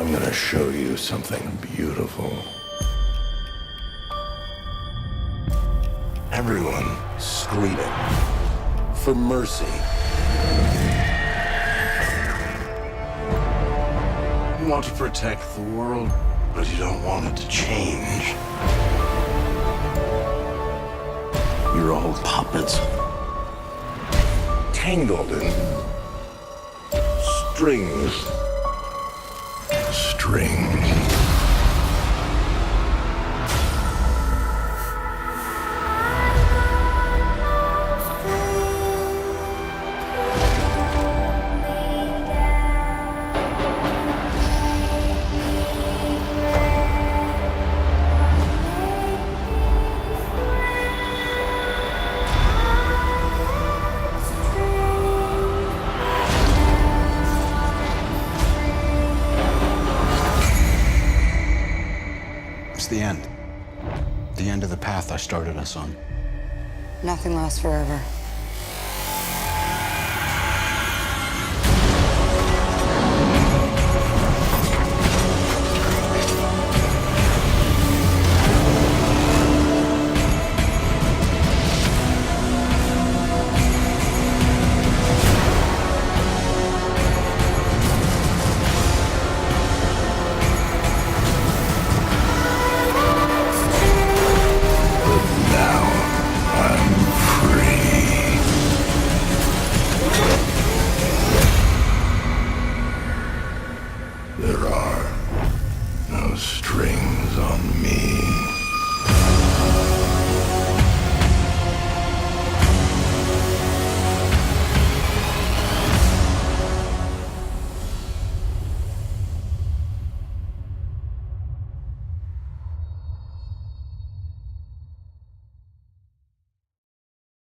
I'm gonna show you something beautiful. Everyone screaming for mercy. You want to protect the world, but you don't want it to change. You're all puppets, tangled in strings. It's the end. The end of the path I started us on. Nothing lasts forever.